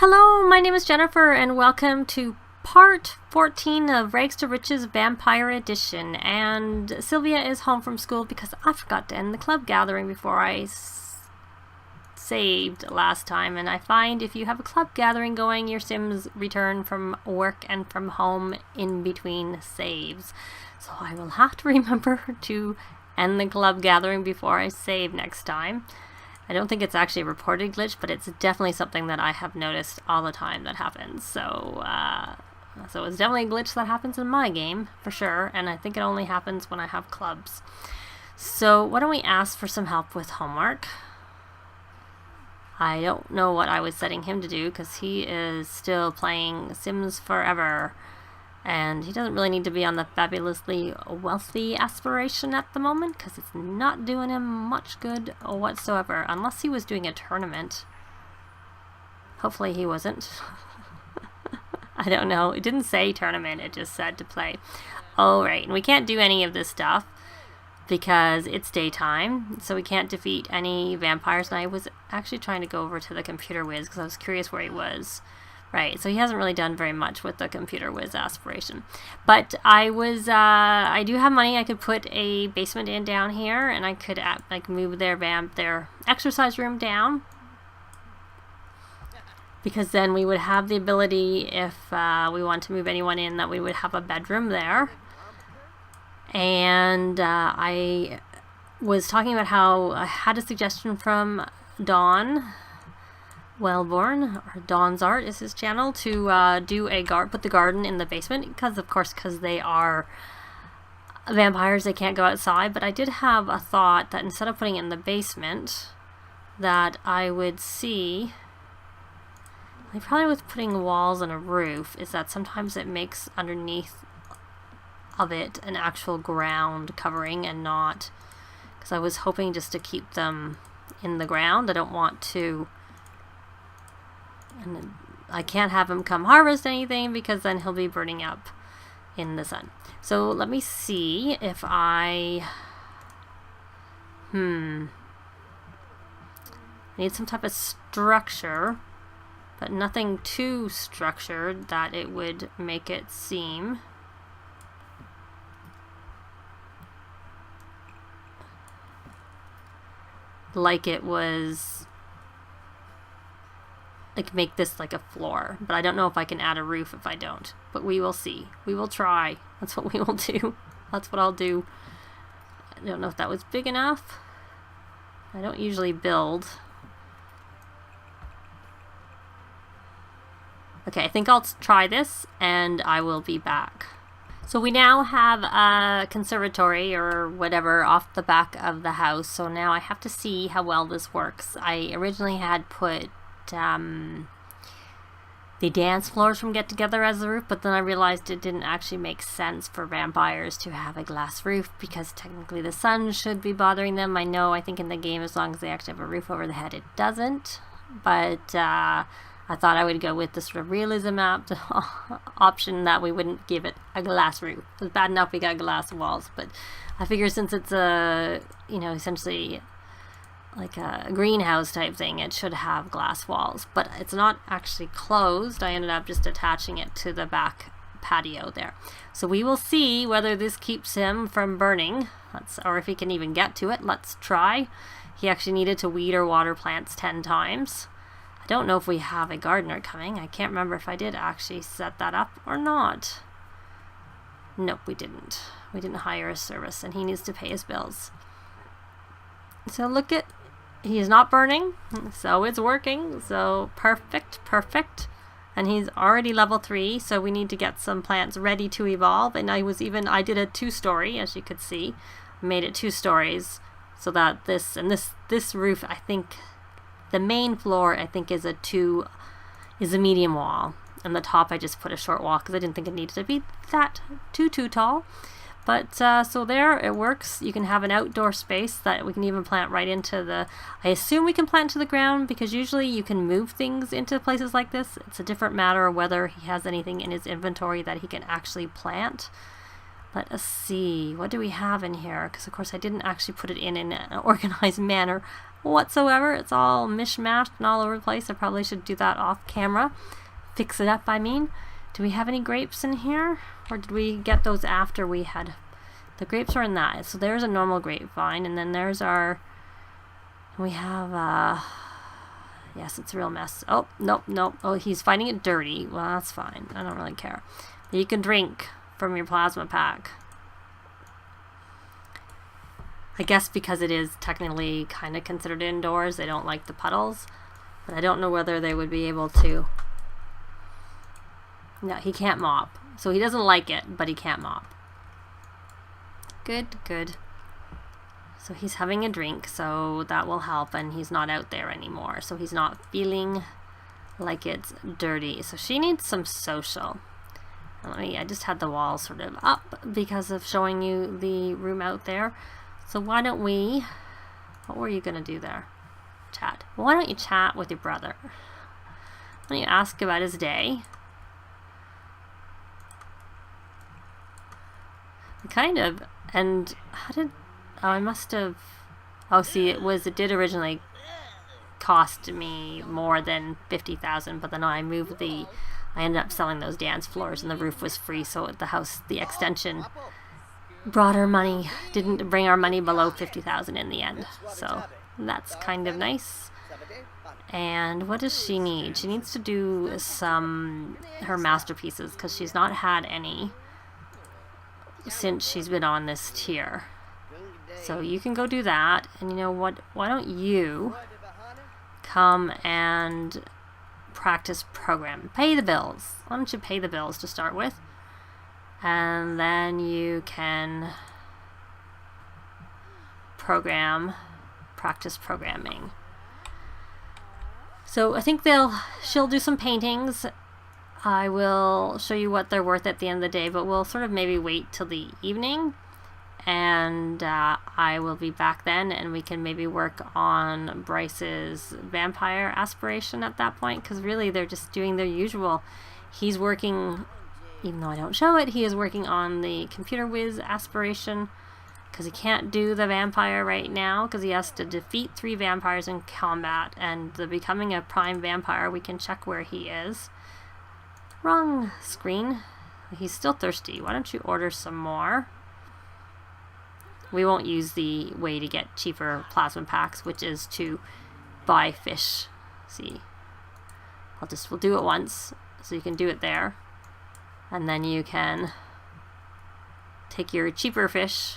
Hello, my name is Jennifer and welcome to part 14 of Rags to Riches Vampire Edition. And Sylvia is home from school because I forgot to end the club gathering before I saved last time. And I find if you have a club gathering going, your Sims return from work and from home in between saves. So I will have to remember to end the club gathering before I save next time. I don't think it's actually a reported glitch, but it's definitely something that I have noticed all the time that happens. So it's definitely a glitch that happens in my game, for sure, and I think it only happens when I have clubs. So why don't we ask for some help with homework? I don't know what I was setting him to do, because he is still playing Sims Forever, and he doesn't really need to be on the fabulously wealthy aspiration at the moment, because it's not doing him much good whatsoever, unless he was doing a tournament. Hopefully he wasn't. I don't know. It didn't say tournament, it just said to play. Oh, right, and we can't do any of this stuff because it's daytime, so we can't defeat any vampires, and I was actually trying to go over to the computer whiz because I was curious where he was. Right, so he hasn't really done very much with the computer whiz aspiration. But I do have money. I could put a basement in down here, and I could move their exercise room down. Because then we would have the ability, if we want to move anyone in, that we would have a bedroom there. And I was talking about how I had a suggestion from Dawn Wellborn, or Dawn's Art is his channel, to put the garden in the basement, because they are vampires, they can't go outside. But I did have a thought that instead of putting it in the basement, that I would see, like probably with putting walls and a roof, is that sometimes it makes underneath of it an actual ground covering and not, because I was hoping just to keep them in the ground. I don't want to, and I can't have him come harvest anything because then he'll be burning up in the sun. So let me see if I need some type of structure, but nothing too structured that it would make it seem like it was, like, make this like a floor. But I don't know if I can add a roof if I don't. But we will see. We will try. That's what we will do. That's what I'll do. I don't know if that was big enough. I don't usually build. Okay, I think I'll try this and I will be back. So we now have a conservatory or whatever off the back of the house. So now I have to see how well this works. I originally had put the dance floors from Get Together as the roof, but then I realized it didn't actually make sense for vampires to have a glass roof because technically the sun should be bothering them. I think in the game, as long as they actually have a roof over the head, it doesn't. But I thought I would go with the sort of realism option that we wouldn't give it a glass roof. It was bad enough we got glass walls, but I figure since it's a, essentially like a greenhouse type thing, it should have glass walls. But it's not actually closed. I ended up just attaching it to the back patio there. So we will see whether this keeps him from burning, or if he can even get to it. Let's try. He actually needed to weed or water plants 10 times. I don't know if we have a gardener coming. I can't remember if I did actually set that up or not. Nope, we didn't. We didn't hire a service, and he needs to pay his bills. So look at, he is not burning, so it's working. So perfect. And he's already level 3, so we need to get some plants ready to evolve. And I did a 2-story, as you could see. I made it 2 stories so that this roof, I think, the main floor, I think, is a medium wall. And the top, I just put a short wall because I didn't think it needed to be that too tall. But so there, it works. You can have an outdoor space that we can even plant right into the, I assume we can plant to the ground, because usually you can move things into places like this. It's a different matter of whether he has anything in his inventory that he can actually plant. Let us see, what do we have in here? Because of course I didn't actually put it in an organized manner. whatsoever. It's all mishmashed and all over the place. I probably should do that off camera. Fix it up, I mean. Do we have any grapes in here? Or did we get those after we had... The grapes are in that. So there's a normal grapevine. And then there's our... We have... Yes, it's a real mess. Oh, nope. Oh, he's finding it dirty. Well, that's fine. I don't really care. But you can drink from your plasma pack. I guess because it is technically kind of considered indoors, they don't like the puddles. But I don't know whether they would be able to... No, he can't mop. So he doesn't like it, but he can't mop. Good. So he's having a drink, so that will help, and he's not out there anymore. So he's not feeling like it's dirty. So she needs some social. I just had the wall sort of up because of showing you the room out there. So why don't we... What were you going to do there? Chat. Well, why don't you chat with your brother? Why don't you ask about his day? Kind of. And how did... Oh, I must have... Oh, see, it did originally cost me more than 50,000, but then I moved I ended up selling those dance floors, and the roof was free, so the house, the extension brought our money, didn't bring our money below 50,000 in the end. So that's kind of nice. And what does she need? She needs to do her masterpieces, because she's not had any since she's been on this tier. So you can go do that, and you know what, why don't you come and practice program. Pay the bills. Why don't you pay the bills to start with? And then you can practice programming. So I think she'll do some paintings. I will show you what they're worth at the end of the day, but we'll sort of maybe wait till the evening, and I will be back then, and we can maybe work on Bryce's vampire aspiration at that point, because really they're just doing their usual. He's working, even though I don't show it, he is working on the computer whiz aspiration, because he can't do the vampire right now, because he has to defeat 3 vampires in combat, and the becoming a prime vampire, we can check where he is. Wrong screen. He's still thirsty. Why don't you order some more? We won't use the way to get cheaper plasma packs, which is to buy fish. See, we'll do it once, so you can do it there, and then you can take your cheaper fish,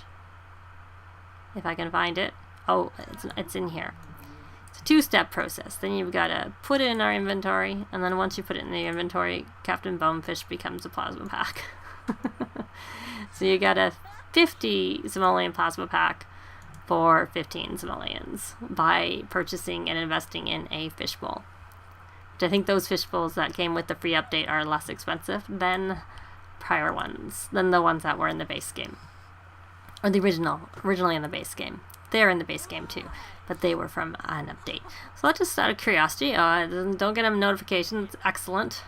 if I can find it. Oh, it's in here. It's a 2-step process. Then you've got to put it in our inventory, and then once you put it in the inventory, Captain Bonefish becomes a plasma pack. So you got a 50 simoleon plasma pack for 15 simoleons by purchasing and investing in a fishbowl. Which I think those fishbowls that came with the free update are less expensive than prior ones, than the ones that were in the base game. Or the originally in the base game. They're in the base game too, but they were from an update. So that's just out of curiosity. Don't get a notification. It's excellent.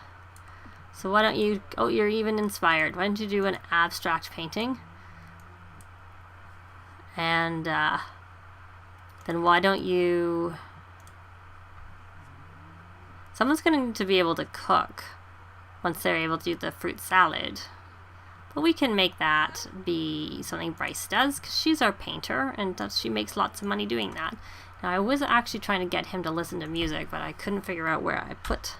So why don't you... Oh, you're even inspired. Why don't you do an abstract painting? And then why don't you... Someone's going to need to be able to cook once they're able to do the fruit salad. But we can make that be something Bryce does, because she's our painter, and she makes lots of money doing that. Now, I was actually trying to get him to listen to music, but I couldn't figure out where I put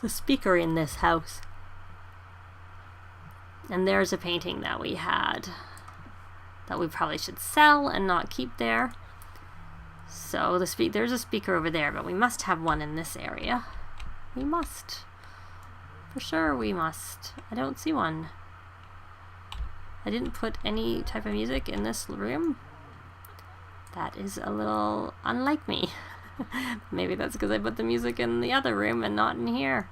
the speaker in this house. And there's a painting that we had that we probably should sell and not keep there. So there's a speaker over there, but we must have one in this area. We must. For sure we must. I don't see one. I didn't put any type of music in this room. That is a little unlike me. Maybe that's because I put the music in the other room and not in here.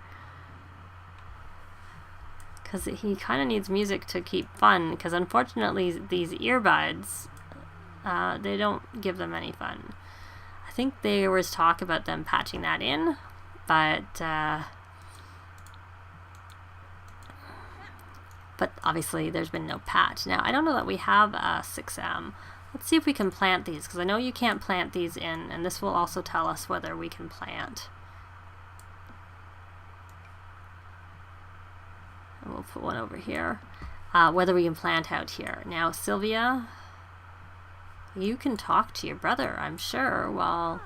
Because he kind of needs music to keep fun, because unfortunately these earbuds, they don't give them any fun. I think there was talk about them patching that in, but obviously there's been no patch. Now, I don't know that we have a 6M Let's see if we can plant these, because I know you can't plant these in, and this will also tell us whether we can plant. And we'll put one over here. Whether we can plant out here. Now, Sylvia, you can talk to your brother, I'm sure, while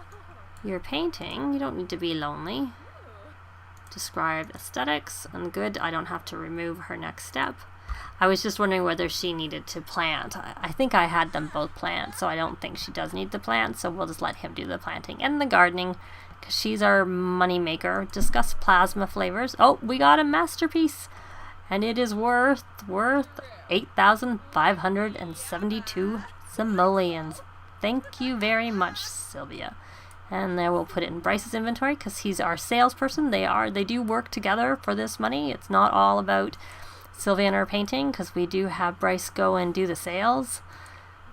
you're painting. You don't need to be lonely. Describe aesthetics, and good, I don't have to remove her next step. I was just wondering whether she needed to plant. I think I had them both plant, so I don't think she does need to plant, so we'll just let him do the planting and the gardening, because she's our money maker. Discuss plasma flavors. Oh, we got a masterpiece, and it is worth 8,572 simoleons. Thank you very much, Sylvia. And then we'll put it in Bryce's inventory, because he's our salesperson. They do work together for this money. It's not all about Sylvia and her painting, because we do have Bryce go and do the sales.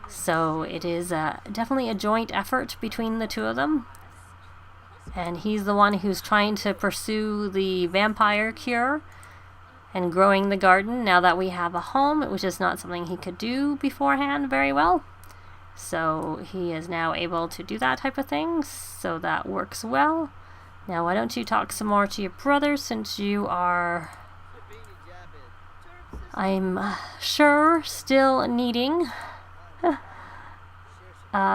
So it is definitely a joint effort between the two of them. And he's the one who's trying to pursue the vampire cure and growing the garden now that we have a home, which is not something he could do beforehand very well. So he is now able to do that type of thing, so that works well. Now why don't you talk some more to your brother, since you are, I'm sure, still needing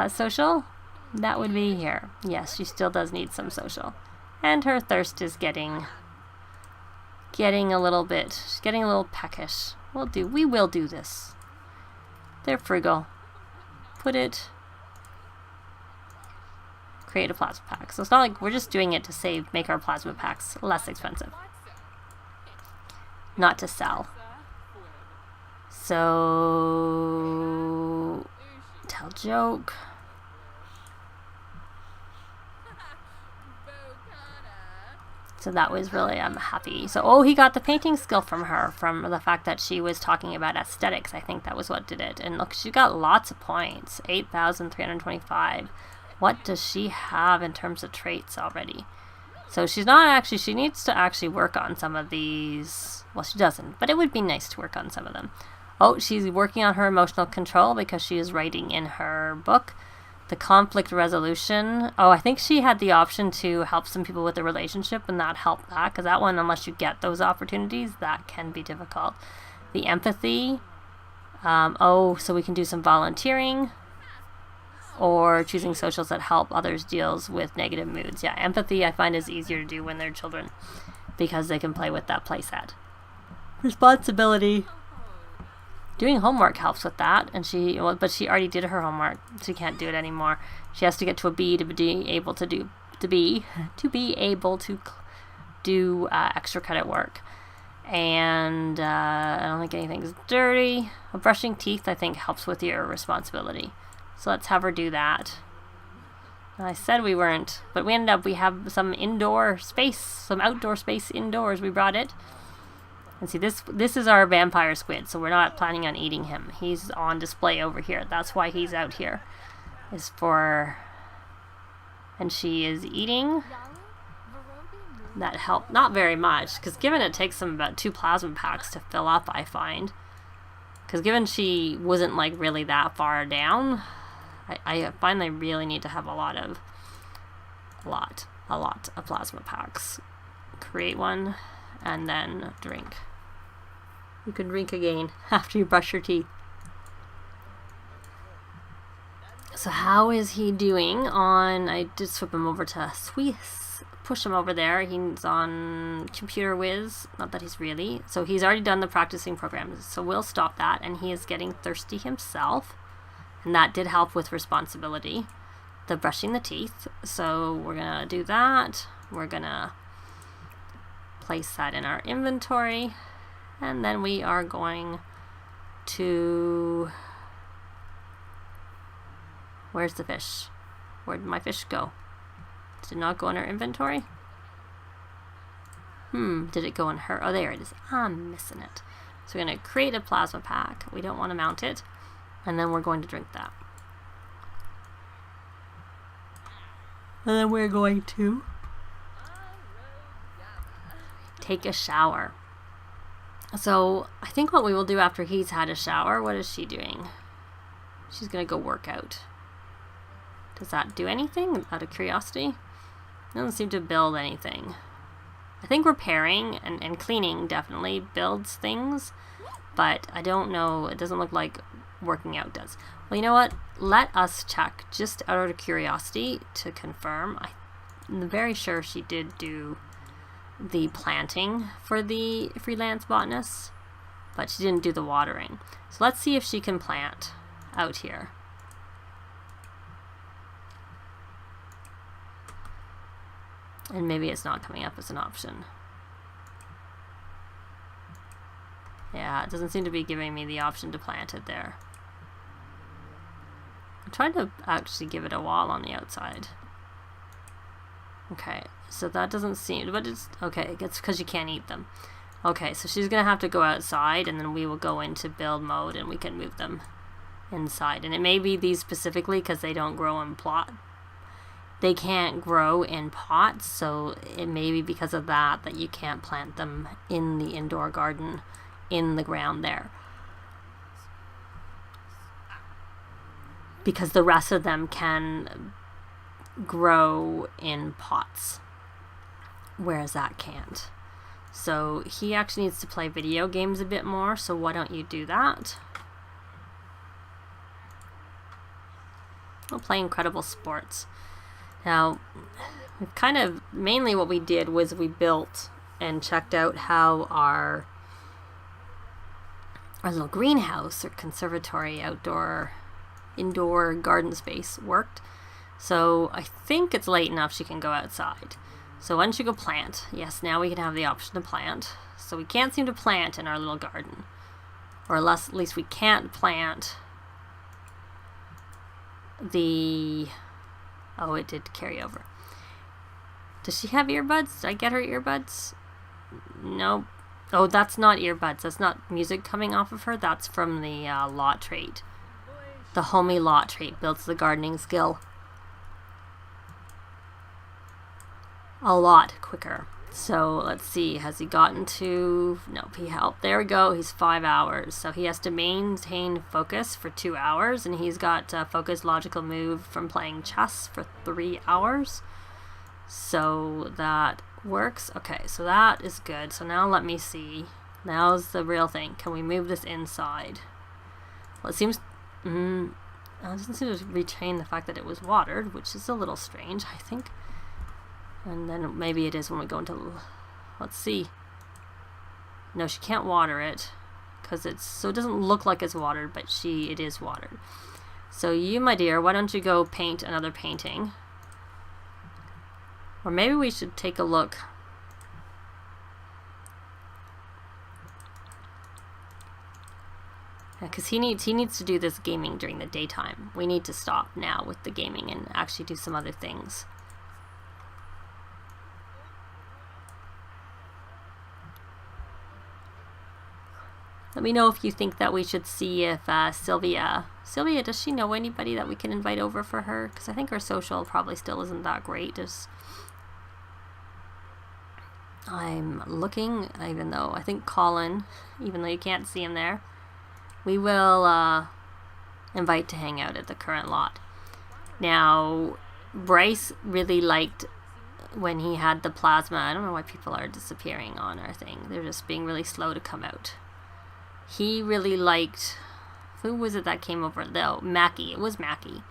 social. That would be here. Yes, she still does need some social. And her thirst is getting a little bit, she's getting a little peckish. We will do this. They're frugal. Put it, create a plasma pack. So it's not like we're just doing it to make our plasma packs less expensive. Not to sell. So, tell joke. So that was really, I'm happy. So, oh, he got the painting skill from her, from the fact that she was talking about aesthetics. I think that was what did it. And look, she got lots of points, 8,325. What does she have in terms of traits already? So she's not actually, she needs to actually work on some of these. Well, she doesn't, but it would be nice to work on some of them. Oh, she's working on her emotional control because she is writing in her book. The conflict resolution. Oh, I think she had the option to help some people with the relationship, and that helped that, because that one, unless you get those opportunities, that can be difficult. The empathy. Oh, so we can do some volunteering, or choosing socials that help others deals with negative moods. Yeah, empathy I find is easier to do when they're children, because they can play with that play set. Responsibility. Doing homework helps with that, and but she already did her homework. She can't do it anymore. She has to get to a B to be able to do extra credit work. And I don't think anything's dirty. Brushing teeth, I think, helps with your responsibility. So let's have her do that. I said we weren't, but we have some indoor space, some outdoor space indoors. We brought it. And see, this is our vampire squid, so we're not planning on eating him. He's on display over here. That's why he's out here. And she is eating. That helped, not very much, because given it takes them about 2 plasma packs to fill up, I find. Because given she wasn't like really that far down, I find they really need to have a lot of plasma packs. Create one, and then drink. You can drink again after you brush your teeth. So how is he doing on, I did swip him over to Swiss, push him over there. He's on Computer Whiz, not that he's really. So he's already done the practicing programs, so we'll stop that, and he is getting thirsty himself, and that did help with responsibility, the brushing the teeth. So we're gonna do that. We're gonna place that in our inventory, and then we are going to, where's the fish? Where did my fish go? Did it not go in our inventory? Did it go in her? Oh, there it is. I'm missing it. So we're going to create a plasma pack. We don't want to mount it. And then we're going to drink that. And then we're going to take a shower. So I think what we will do after he's had a shower, what is she doing? She's gonna go work out. Does that do anything out of curiosity? Doesn't seem to build anything. I think repairing and cleaning definitely builds things, but I don't know. It doesn't look like working out does. Well, you know what? Let us check just out of curiosity to confirm. I'm very sure she did do the planting for the freelance botanist, but she didn't do the watering. So let's see if she can plant out here. And maybe it's not coming up as an option. Yeah, it doesn't seem to be giving me the option to plant it there. I'm trying to actually give it a wall on the outside. Okay, so that doesn't seem, but it's, okay, it's because you can't eat them. Okay, so she's gonna have to go outside, and then we will go into build mode and we can move them inside. And it may be these specifically because they don't grow in plot. They can't grow in pots, so it may be because of that that you can't plant them in the indoor garden in the ground there. Because the rest of them can grow in pots, whereas that can't. So he actually needs to play video games a bit more, so why don't you do that? We'll play Incredible Sports. Now, we've kind of, mainly what we did was we built and checked out how our little greenhouse or conservatory indoor garden space worked. So I think it's late enough she can go outside. So why don't you go plant? Yes, now we can have the option to plant. So we can't seem to plant in our little garden. Or at least we can't plant the... Oh, it did carry over. Does she have earbuds? Did I get her earbuds? No. Oh, that's not earbuds. That's not music coming off of her. That's from the lot trait. The homey lot trait builds the gardening skill a lot quicker. So let's see, has he gotten to, nope, he helped, there we go, he's 5 hours. So he has to maintain focus for 2 hours, and he's got focus logical move from playing chess for 3 hours. So that works. Okay, so that is good. So now let me see, now's the real thing. Can we move this inside? Well, it seems, it doesn't seem to retain the fact that it was watered, which is a little strange, I think. And then maybe it is when we go into, let's see. No, she can't water it because it's, so it doesn't look like it's watered, but it is watered. So you, my dear, why don't you go paint another painting? Or maybe we should take a look. Because he needs to do this gaming during the daytime. We need to stop now with the gaming and actually do some other things. Let me know if you think that we should see if Sylvia, does she know anybody that we can invite over for her? Because I think her social probably still isn't that great. I'm looking, even though I think Colin, even though you can't see him there, we will invite to hang out at the current lot. Now, Bryce really liked when he had the plasma. I don't know why people are disappearing on our thing. They're just being really slow to come out. He really liked, who was it that came over? No, Mackie. It was Mackie.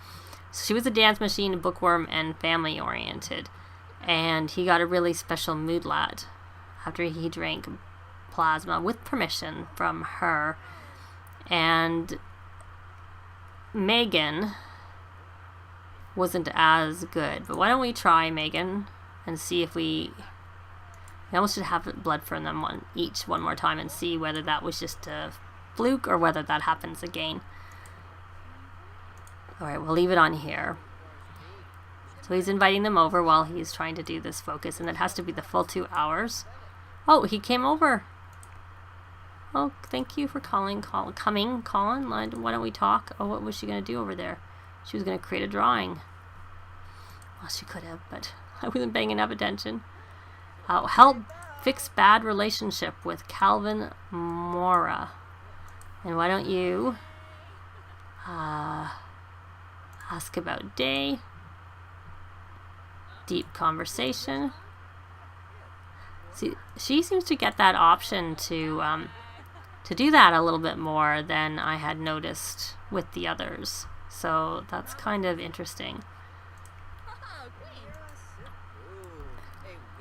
So she was a dance machine, a bookworm, and family oriented. And he got a really special moodlet after he drank plasma with permission from her. And Megan wasn't as good. But why don't we try Megan and see if we almost should have blood from them one more time and see whether that was just a fluke or whether that happens again. Alright, we'll leave it on here. So he's inviting them over while he's trying to do this focus, and it has to be the full 2 hours. Oh, he came over. Oh, thank you for coming, Colin. Why don't we talk? Oh, what was she going to do over there? She was going to create a drawing. Well, she could have, but I wasn't paying enough attention. Help fix bad relationship with Calvin Mora. And why don't you Ask about day. Deep conversation. See, she seems to get that option to do that a little bit more than I had noticed with the others. So that's kind of interesting.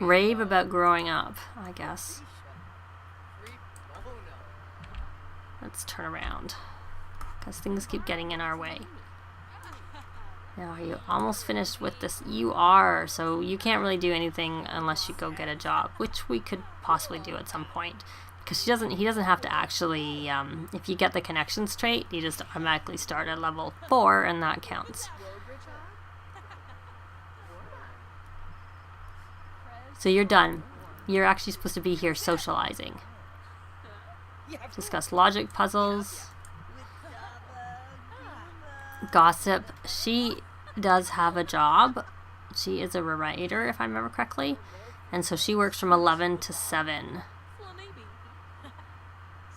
Rave about growing up, I guess. Let's turn around, because things keep getting in our way. Now, are you almost finished with this? You are, so you can't really do anything unless you go get a job, which we could possibly do at some point. Because he doesn't have to actually, if you get the connections trait, you just automatically start at level 4, and that counts. So you're done. You're actually supposed to be here socializing. Discuss logic puzzles. Gossip. She does have a job. She is a writer, if I remember correctly. And so she works from 11 to 7.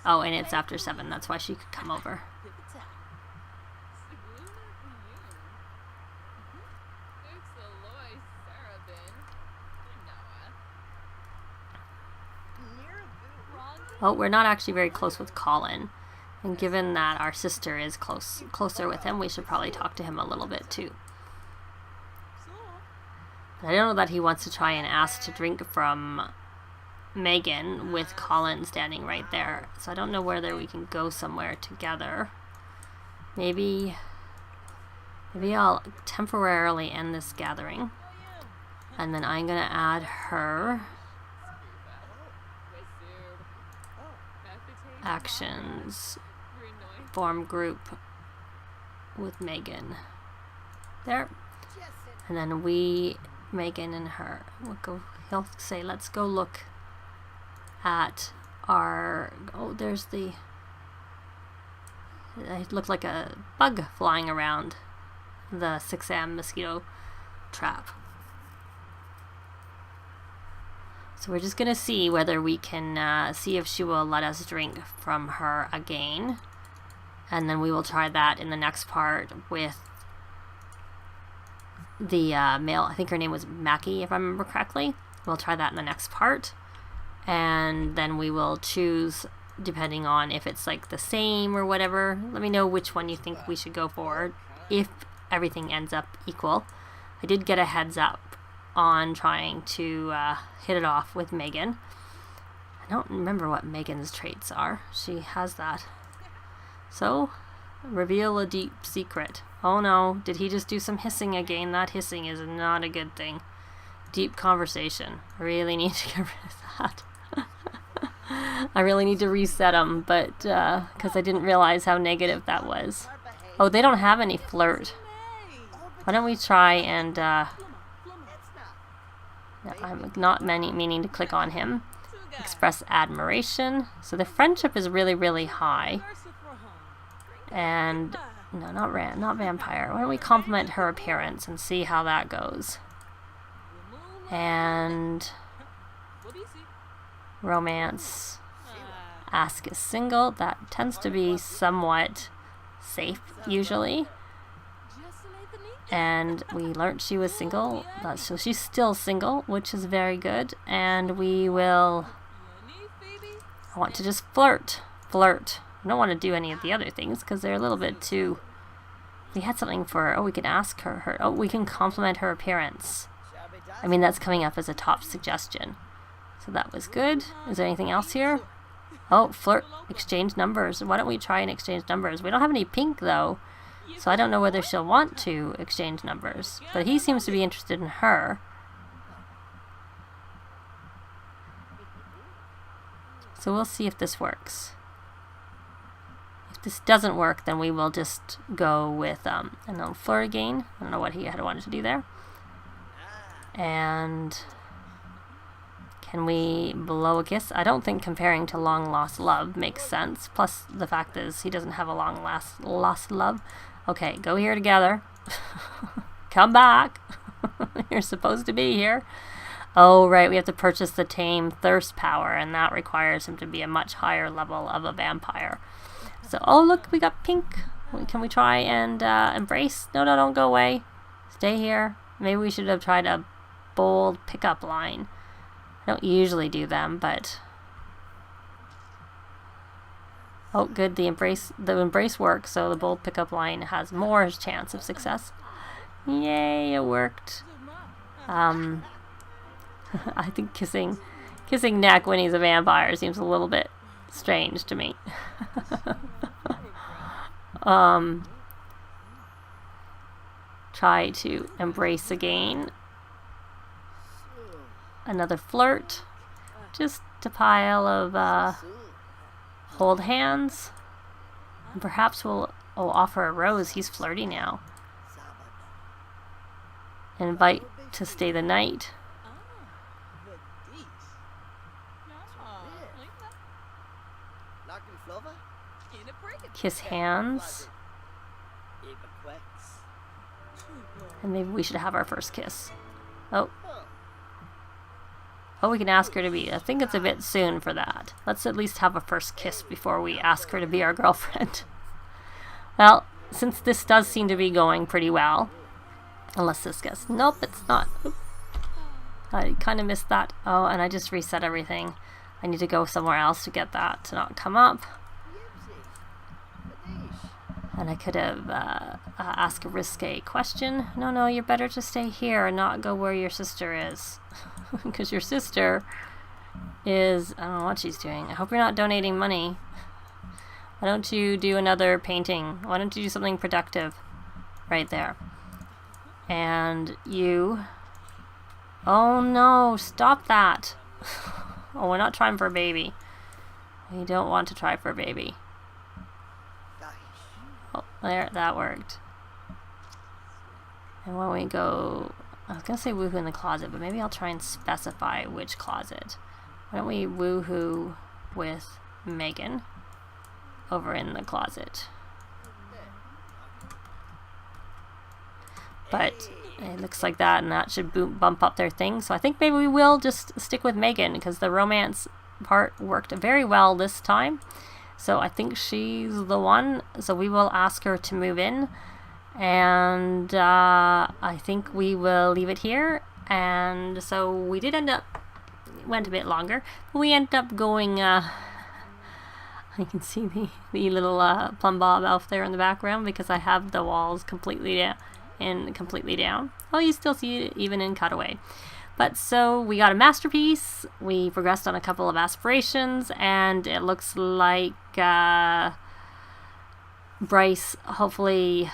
Oh, and it's after 7. That's why she could come over. Oh, we're not actually very close with Colin. And given that our sister is closer with him, we should probably talk to him a little bit too. I don't know that he wants to try and ask to drink from Megan with Colin standing right there. So I don't know whether we can go somewhere together. Maybe I'll temporarily end this gathering. And then I'm going to add her. Actions. Form group with Megan. There. And then we, Megan and her, he'll say, let's go look at our, oh, there's the, it looked like a bug flying around the 6am mosquito trap. So we're just going to see whether we can see if she will let us drink from her again. And then we will try that in the next part with the male. I think her name was Mackie, if I remember correctly. We'll try that in the next part. And then we will choose, depending on if it's like the same or whatever. Let me know which one you think we should go for if everything ends up equal. I did get a heads up on trying to hit it off with Megan. I don't remember what Megan's traits are. She has that. So, reveal a deep secret. Oh no, did he just do some hissing again? That hissing is not a good thing. Deep conversation. I really need to get rid of that. I really need to reset him, but because I didn't realize how negative that was. Oh, they don't have any flirt. Why don't we try and I'm not meaning to click on him. Express admiration. So the friendship is really, really high. And no, not vampire. Why don't we compliment her appearance and see how that goes? And romance. Ask is single. That tends to be somewhat safe usually. And we learned she was single, so she's still single, which is very good. And we will, I want to just flirt. I don't want to do any of the other things because they're a little bit too, we had something for, oh, we can ask her, oh, we can compliment her appearance. I mean, that's coming up as a top suggestion. So that was good. Is there anything else here? Oh, flirt, exchange numbers. Why don't we try and exchange numbers? We don't have any pink though. So I don't know whether she'll want to exchange numbers. But he seems to be interested in her. So we'll see if this works. If this doesn't work, then we will just go with and then flirt again. I don't know what he had wanted to do there. And can we blow a kiss? I don't think comparing to long lost love makes sense. Plus the fact is he doesn't have a long lost love. Okay, go here together. Come back. You're supposed to be here. Oh, right, we have to purchase the tame thirst power, and that requires him to be a much higher level of a vampire. So, oh, look, we got pink. Can we try and embrace? No, don't go away. Stay here. Maybe we should have tried a bold pickup line. I don't usually do them, but... Oh, good. The embrace works, so the bold pickup line has more chance of success. Yay, it worked. I think kissing neck when he's a vampire seems a little bit strange to me. Try to embrace again. Another flirt. Just a pile of hold hands. And perhaps we'll offer a rose. He's flirty now. Invite to stay the night. Kiss hands. And maybe we should have our first kiss. Oh, we can ask her to be. I think it's a bit soon for that. Let's at least have a first kiss before we ask her to be our girlfriend. Well, since this does seem to be going pretty well. Unless this gets... Nope, it's not. Oop. I kind of missed that. Oh, and I just reset everything. I need to go somewhere else to get that to not come up. And I could have asked a risque question. No, you're better to stay here and not go where your sister is. Because your sister is... I don't know what she's doing. I hope you're not donating money. Why don't you do another painting? Why don't you do something productive? Right there. And you... Oh no, stop that. Oh, we're not trying for a baby. We don't want to try for a baby. Oh, there, that worked. And when we go... I was going to say woohoo in the closet, but maybe I'll try and specify which closet. Why don't we woohoo with Megan over in the closet? But it looks like that, and that should bump up their thing. So I think maybe we will just stick with Megan, because the romance part worked very well this time. So I think she's the one. So we will ask her to move in. And I think we will leave it here. And so we did end up, went a bit longer, but we ended up going, I can see the little plumb bob elf there in the background because I have the walls completely down. Oh, you still see it even in cutaway. But so we got a masterpiece, we progressed on a couple of aspirations, and it looks like Bryce, hopefully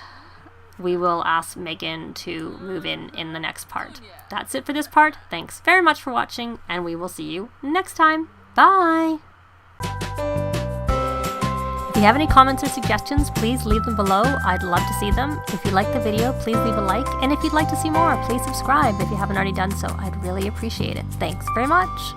we will ask Megan to move in the next part. That's it for this part. Thanks very much for watching, and we will see you next time. Bye! If you have any comments or suggestions, please leave them below. I'd love to see them. If you like the video, please leave a like. And if you'd like to see more, please subscribe if you haven't already done so. I'd really appreciate it. Thanks very much.